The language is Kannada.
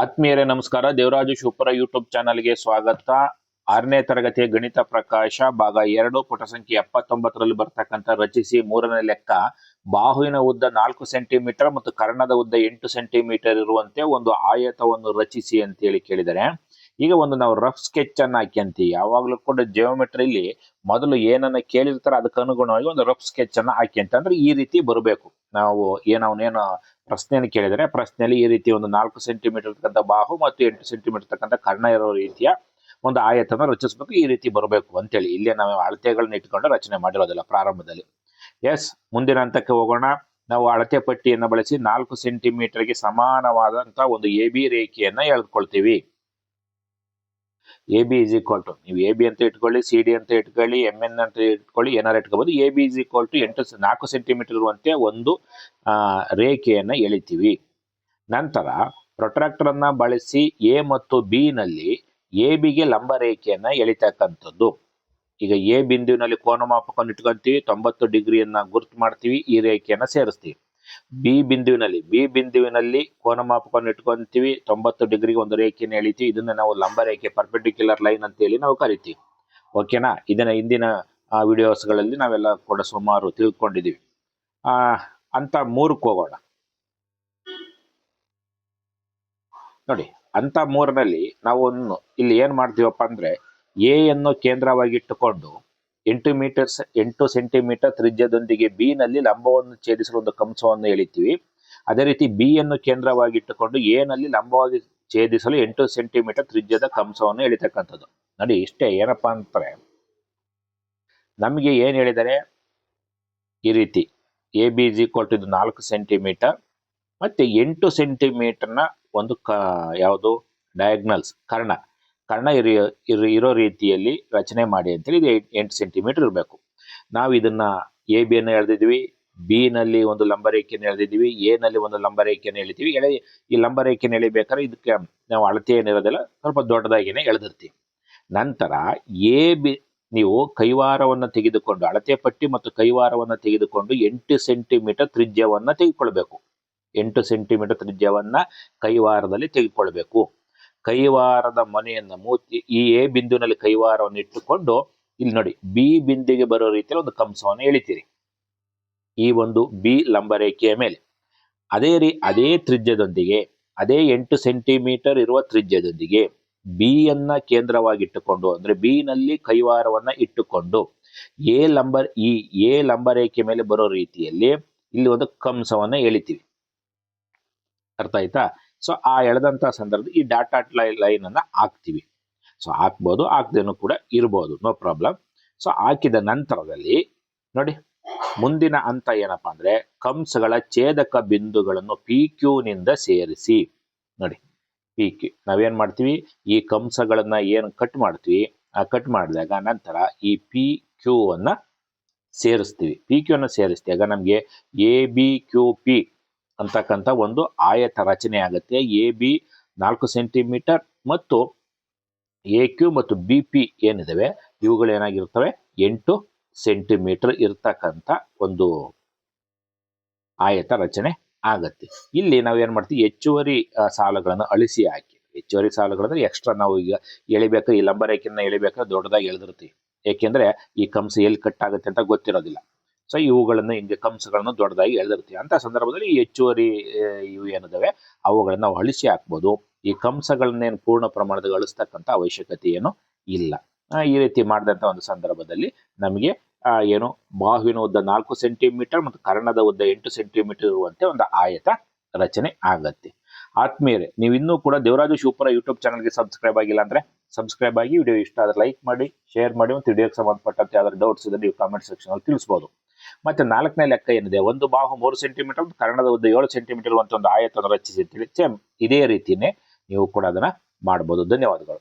ಆತ್ಮೀಯರೇ ನಮಸ್ಕಾರ. ದೇವರಾಜು ಶಿವಪುರ ಯೂಟ್ಯೂಬ್ ಚಾನಲ್ಗೆ ಸ್ವಾಗತ. 6ನೇ ತರಗತಿಯ ಗಣಿತ ಪ್ರಕಾಶ ಭಾಗ 2 ಪುಟ ಸಂಖ್ಯೆ 79ರಲ್ಲಿ ಬರ್ತಕ್ಕಂಥ ರಚಿಸಿ 3ನೇ ಲೆಕ್ಕ. ಬಾಹುವಿನ ಉದ್ದ 4 ಸೆಂಟಿಮೀಟರ್ ಮತ್ತು ಕರ್ಣದ ಉದ್ದ 8 ಸೆಂಟಿಮೀಟರ್ ಇರುವಂತೆ ಒಂದು ಆಯತವನ್ನು ರಚಿಸಿ ಅಂತೇಳಿ ಕೇಳಿದರೆ, ಈಗ ನಾವು ರಫ್ ಸ್ಕೆಚ್ ಅನ್ನ ಹಾಕ್ಯಂತೀವಿ. ಯಾವಾಗ್ಲೂ ಕೂಡ ಜಿಯೋಮೆಟ್ರಿಲಿ ಮೊದಲು ಏನನ್ನ ಕೇಳಿರ್ತಾರೆ ಅದಕ್ಕೆ ಅನುಗುಣವಾಗಿ ಒಂದು ರಫ್ ಸ್ಕೆಚ್ ಅನ್ನ ಹಾಕ್ಯಂತ ಅಂದ್ರೆ ಈ ರೀತಿ ಬರಬೇಕು. ನಾವು ಅವನೇನು ಪ್ರಶ್ನೆಯನ್ನು ಕೇಳಿದರೆ ಪ್ರಶ್ನೆಯಲ್ಲಿ ಈ ರೀತಿ ಒಂದು 4 ಸೆಂಟಿಮೀಟರ್ ಇರ್ತಕ್ಕಂಥ ಬಾಹು ಮತ್ತು 8 ಸೆಂಟಿಮೀಟರ್ ಇರ್ತಕ್ಕಂಥ ಕರ್ಣ ಇರೋ ರೀತಿಯ ಒಂದು ಆಯತನ ರಚಿಸಬೇಕು. ಈ ರೀತಿ ಬರಬೇಕು ಅಂತೇಳಿ ಇಲ್ಲೇ ನಾವು ಅಳತೆಗಳನ್ನ ಇಟ್ಕೊಂಡು ರಚನೆ ಮಾಡಿರೋದಿಲ್ಲ ಪ್ರಾರಂಭದಲ್ಲಿ. ಮುಂದಿನ ಹಂತಕ್ಕೆ ಹೋಗೋಣ. ನಾವು ಅಳತೆ ಪಟ್ಟಿಯನ್ನು ಬಳಸಿ 4 ಸೆಂಟಿಮೀಟರ್ಗೆ ಸಮಾನವಾದಂತಹ ಒಂದು ಎ ಬಿ ರೇಖೆಯನ್ನ ಎಳೆದುಕೊಳ್ತೀವಿ. A B is equal to, ನೀವು ಎ ಬಿ ಅಂತ ಇಟ್ಕೊಳ್ಳಿ, ಸಿ ಡಿ ಅಂತ ಇಟ್ಕೊಳ್ಳಿ, ಎಂ ಎನ್ ಅಂತ ಇಟ್ಕೊಳ್ಳಿ, ಏನಾರು ಇಟ್ಕೋಬಹುದು. A B is equal to 4 centimetre ಇರುವಂತೆ ಒಂದು ರೇಖೆಯನ್ನ ಎಳಿತೀವಿ. ನಂತರ ಪ್ರೊಟ್ರಾಕ್ಟರ್ ಅನ್ನ ಬಳಸಿ ಎ ಮತ್ತು ಬಿ ನಲ್ಲಿ ಎ ಬಿಗೆ ಲಂಬ ರೇಖೆಯನ್ನ ಎಳಿತಕ್ಕಂಥದ್ದು. ಈಗ ಎ ಬಿಂದುವಿನಲ್ಲಿ ಕೋನಮಾಪಕವನ್ನು ಇಟ್ಕೊಂತೀವಿ, 90 ಡಿಗ್ರಿಯನ್ನ ಗುರುತು ಮಾಡ್ತೀವಿ, ಈ ರೇಖೆಯನ್ನ ಸೇರಿಸ್ತೀವಿ. ಬಿ ಬಿಂದುವಿನಲ್ಲಿ ಕೋನಮಾಪಕವನ್ನು ಇಟ್ಕೊಂತೀವಿ, 90 ಡಿಗ್ರಿಗೆ ಒಂದು ರೇಖೆಯನ್ನು ಎಳಿತೀವಿ. ಇದನ್ನ ನಾವು ಲಂಬ ರೇಖೆ, ಪರ್ಪೆಂಡಿಕ್ಯುಲರ್ ಲೈನ್ ಅಂತ ಹೇಳಿ ನಾವು ಕರಿತೀವಿ. ಓಕೆನಾ? ಇದನ್ನ ಹಿಂದಿನ ವಿಡಿಯೋಸ್ಗಳಲ್ಲಿ ನಾವೆಲ್ಲ ಕೂಡ ಸುಮಾರು ತಿಳ್ಕೊಂಡಿದೀವಿ. ಅಂತ 3ಕ್ಕೆ ಹೋಗೋಣ. ನೋಡಿ, ಅಂತ 3ನಲ್ಲಿ ನಾವು ಇಲ್ಲಿ ಏನ್ ಮಾಡ್ತೀವಪ್ಪ ಅಂದ್ರೆ, ಎ ಯನ್ನು ಕೇಂದ್ರವಾಗಿಟ್ಟುಕೊಂಡು 8 ಸೆಂಟಿಮೀಟರ್ ತ್ರಿಜ್ಯದೊಂದಿಗೆ ಬಿ ನಲ್ಲಿ ಲಂಬವನ್ನು ಛೇದಿಸಲು ಒಂದು ಕಂಸವನ್ನು ಎಳಿತೀವಿ. ಅದೇ ರೀತಿ ಬಿ ಯನ್ನು ಕೇಂದ್ರವಾಗಿಟ್ಟುಕೊಂಡು ಎ ನಲ್ಲಿ ಲಂಬವಾಗಿ ಛೇದಿಸಲು 8 ಸೆಂಟಿಮೀಟರ್ ತ್ರಿಜ್ಯದ ಕಂಸವನ್ನು ಎಳಿತಕ್ಕಂಥದ್ದು. ನೋಡಿ, ಇಷ್ಟೇ. ಏನಪ್ಪಾ ಅಂತಾರೆ, ನಮಗೆ ಏನ್ ಹೇಳಿದರೆ ಈ ರೀತಿ A B is equal to ಇದು 4 ಸೆಂಟಿಮೀಟರ್ ಮತ್ತೆ 8 ಸೆಂಟಿಮೀಟರ್ನ ಒಂದು ಯಾವುದು ಡಯಾಗ್ನಲ್ಸ್ ಕರ್ಣ ಇರೋ ರೀತಿಯಲ್ಲಿ ರಚನೆ ಮಾಡಿ ಅಂತೇಳಿ ಇದು 8 ಸೆಂಟಿಮೀಟರ್ ಇರಬೇಕು. ನಾವು ಇದನ್ನ ಎ ಬಿ ಅನ್ನು ಎಳೆದಿದ್ವಿ, ಬಿ ನಲ್ಲಿ ಒಂದು ಲಂಬರೇಖೆಯನ್ನು ಎಳೆದಿದ್ವಿ, ಎ ನಲ್ಲಿ ಒಂದು ಲಂಬರೇಖೆಯನ್ನು ಎಳಿತೀವಿ. ಈ ಲಂಬರೇಖೆಯನ್ನು ಎಳಿಬೇಕಾದ್ರೆ ಇದಕ್ಕೆ ನಾವು ಅಳತೆ ಏನಿರೋದಿಲ್ಲ, ಸ್ವಲ್ಪ ದೊಡ್ಡದಾಗಿನೇ ಎಳೆದಿರ್ತೀವಿ. ನಂತರ ನೀವು ಕೈವಾರವನ್ನು ತೆಗೆದುಕೊಂಡು, ಅಳತೆ ಪಟ್ಟಿ ಮತ್ತು ಕೈವಾರವನ್ನು ತೆಗೆದುಕೊಂಡು 8 ಸೆಂಟಿಮೀಟರ್ ತ್ರಿಜ್ಯವನ್ನ ತೆಗೆದುಕೊಳ್ಬೇಕು. 8 ಸೆಂಟಿಮೀಟರ್ ತ್ರಿಜ್ಯವನ್ನ ಕೈವಾರದಲ್ಲಿ ತೆಗೆದುಕೊಳ್ಬೇಕು. ಕೈವಾರದ ಮೊನೆಯನ್ನ ಈ ಎ ಬಿಂದುವಿನಲ್ಲಿ ಕೈವಾರವನ್ನು ಇಟ್ಟುಕೊಂಡು ಇಲ್ಲಿ ನೋಡಿ ಬಿ ಬಿಂದುಗೆ ಬರೋ ರೀತಿಯಲ್ಲಿ ಒಂದು ಕಂಸವನ್ನು ಎಳಿತೀರಿ. ಈ ಒಂದು ಬಿ ಲಂಬರೇಖೆಯ ಮೇಲೆ ಅದೇ ತ್ರಿಜ್ಯದೊಂದಿಗೆ, ಅದೇ 8 ಸೆಂಟಿಮೀಟರ್ ಇರುವ ತ್ರಿಜ್ಯದೊಂದಿಗೆ ಬಿ ಯನ್ನ ಕೇಂದ್ರವಾಗಿಟ್ಟುಕೊಂಡು, ಅಂದ್ರೆ ಬಿ ನಲ್ಲಿ ಕೈವಾರವನ್ನ ಇಟ್ಟುಕೊಂಡು ಎ ಲಂಬರೇಖೆ ಮೇಲೆ ಬರೋ ರೀತಿಯಲ್ಲಿ ಇಲ್ಲಿ ಒಂದು ಕಂಸವನ್ನ ಎಳಿತೀವಿ. ಅರ್ಥ ಆಯ್ತಾ? ಸೊ ಆ ಎಳೆದಂತ ಸಂದರ್ಭದಲ್ಲಿ ಈ ಡಾಟ್ ಲೈನ್ ಅನ್ನ ಹಾಕ್ತಿವಿ. ಸೊ ಹಾಕ್ಬೋದು, ಹಾಕ್ದೇನು ಕೂಡ ಇರ್ಬೋದು, ನೋ ಪ್ರಾಬ್ಲಮ್. ಸೊ ಹಾಕಿದ ನಂತರದಲ್ಲಿ ನೋಡಿ, ಮುಂದಿನ ಹಂತ ಏನಪ್ಪಾ ಅಂದ್ರೆ, ಕಂಸಗಳ ಛೇದಕ ಬಿಂದುಗಳನ್ನು ಪಿ ಕ್ಯೂ ನಿಂದ ಸೇರಿಸಿ. ನೋಡಿ, ಪಿ ಕ್ಯೂ ನಾವೇನ್ ಮಾಡ್ತೀವಿ, ಈ ಕಂಸಗಳನ್ನ ಏನು ಕಟ್ ಮಾಡ್ತೀವಿ, ಆ ಕಟ್ ಮಾಡಿದಾಗ ನಂತರ ಈ ಪಿ ಕ್ಯೂ ಅನ್ನ ಸೇರಿಸ್ತೀವಿ. ಪಿ ಕ್ಯೂ ಅನ್ನ ಸೇರಿಸಿದಾಗ ನಮ್ಗೆ ಎ ಬಿ ಕ್ಯೂ ಪಿ ಅಂತಕ್ಕಂಥ ಒಂದು ಆಯತ ರಚನೆ ಆಗುತ್ತೆ. ಎ ಬಿ 4 ಸೆಂಟಿಮೀಟರ್ ಮತ್ತು ಎ ಕ್ಯೂ ಮತ್ತು ಬಿ ಪಿ ಏನಿದಾವೆ ಇವುಗಳು ಏನಾಗಿರ್ತವೆ, 8 ಸೆಂಟಿಮೀಟರ್ ಇರ್ತಕ್ಕಂಥ ಒಂದು ಆಯತ ರಚನೆ ಆಗತ್ತೆ. ಇಲ್ಲಿ ನಾವು ಏನ್ ಮಾಡ್ತೀವಿ, ಹೆಚ್ಚುವರಿ ಸಾಲುಗಳನ್ನು ಅಳಿಸಿ ಹಾಕಿ, ಹೆಚ್ಚುವರಿ ಸಾಲುಗಳಂದ್ರೆ ಎಕ್ಸ್ಟ್ರಾ ನಾವು ಈಗ ಎಳಿಬೇಕಾದ್ರೆ, ಈ ಲಂಬರೇಖೆಯನ್ನ ಎಳಿಬೇಕಾದ್ರೆ ದೊಡ್ಡದಾಗಿ ಎಳೆದಿರ್ತೀವಿ. ಯಾಕೆಂದ್ರೆ ಈ ಕಂಸ ಎಲ್ಲಿ ಕಟ್ ಆಗುತ್ತೆ ಅಂತ ಗೊತ್ತಿರೋದಿಲ್ಲ. ಸೊ ಇವುಗಳನ್ನ ಹಿಂಗೆ ಕಂಸಗಳನ್ನು ದೊಡ್ಡದಾಗಿ ಎಳೆದಿರ್ತೀವಿ. ಅಂತ ಸಂದರ್ಭದಲ್ಲಿ ಈ ಹೆಚ್ಚುವರಿ ಇವು ಏನಿದಾವೆ ಅವುಗಳನ್ನ ನಾವು ಅಳಿಸಿ ಹಾಕ್ಬೋದು. ಈ ಕಂಸಗಳನ್ನೇನು ಪೂರ್ಣ ಪ್ರಮಾಣದಲ್ಲಿ ಅಳಿಸ್ತಕ್ಕಂಥ ಅವಶ್ಯಕತೆ ಏನು ಇಲ್ಲ. ಈ ರೀತಿ ಮಾಡಿದಂತ ಒಂದು ಸಂದರ್ಭದಲ್ಲಿ ನಮಗೆ ಬಾಹುವಿನ ಉದ್ದ 4 ಸೆಂಟಿಮೀಟರ್ ಮತ್ತು ಕರ್ಣದ ಉದ್ದ 8 ಸೆಂಟಿಮೀಟರ್ ಇರುವಂತೆ ಒಂದು ಆಯತ ರಚನೆ ಆಗತ್ತೆ. ಆತ್ಮೀಯರೇ, ನೀವು ಇನ್ನೂ ಕೂಡ ದೇವರಾಜು ಶಿವಪುರ ಯೂಟ್ಯೂಬ್ ಚಾನಲ್ಗೆ ಸಬ್ಸ್ಕ್ರೈಬ್ ಆಗಿಲ್ಲ ಅಂದ್ರೆ ಸಬ್ಸ್ಕ್ರೈಬ್ ಆಗಿ, ವಿಡಿಯೋ ಇಷ್ಟ ಆದ್ರೆ ಲೈಕ್ ಮಾಡಿ, ಶೇರ್ ಮಾಡಿ, ಮತ್ತು ವಿಡಿಯೋಗೆ ಸಂಬಂಧಪಟ್ಟಂತೆ ಯಾವ್ದಾದ್ರು ಡೌಟ್ಸ್ ಇದ್ರೆ ನೀವು ಕಾಮೆಂಟ್ ಸೆಕ್ಷನ್ ಅಲ್ಲಿ ತಿಳಿಸಬಹುದು. ಮತ್ತೆ 4ನೇ ಲೆಕ್ಕ ಏನಿದೆ, ಒಂದು ಬಾಹು 3 ಸೆಂಟಿಮೀಟರ್ ಮತ್ತು ಕರ್ಣದ ಉದ್ದ 7 ಸೆಂಟಿಮೀಟರ್ ಇರುವಂತ ಒಂದು ಆಯತವನ್ನು ರಚಿಸಿ ಅಂತೇಳಿ ಸೇಮ್ ಇದೇ ರೀತಿನೇ ನೀವು ಕೂಡ ಅದನ್ನ ಮಾಡಬಹುದು. ಧನ್ಯವಾದಗಳು.